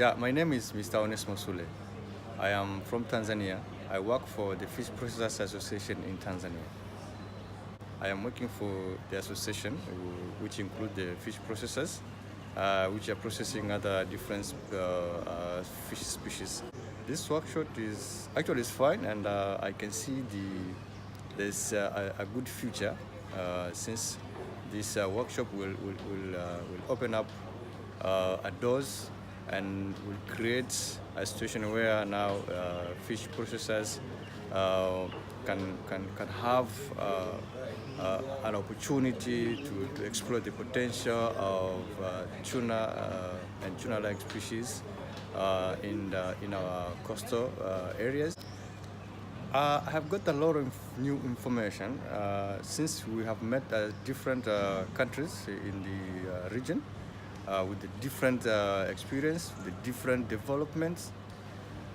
Yeah, my name is Mr. Onesmo Sulle. I am from Tanzania. I work for the Fish Processors Association in Tanzania. I am working for the association, which include the fish processors, which are processing other different fish species. This workshop is actually fine, and I can see there's a good future since this workshop will open up doors and will create a situation where now fish processors can have an opportunity to explore the potential of tuna and tuna-like species in our coastal areas. I have got a lot of new information since we have met different countries in the region with the different experience, the different developments.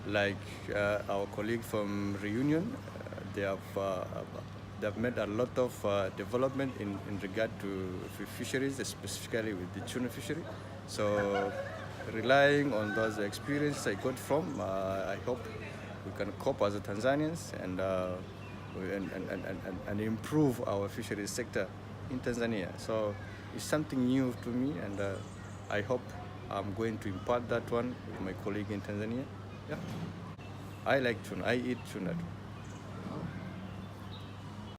Like our colleague from Reunion, they've made a lot of development in regard to fisheries, specifically with the tuna fishery. So relying on those experiences I got from, I hope we can cope as a Tanzanians and improve our fisheries sector in Tanzania. So it's something new to me, and I hope I'm going to impart that one with my colleague in Tanzania. Yeah, I like tuna. I eat tuna.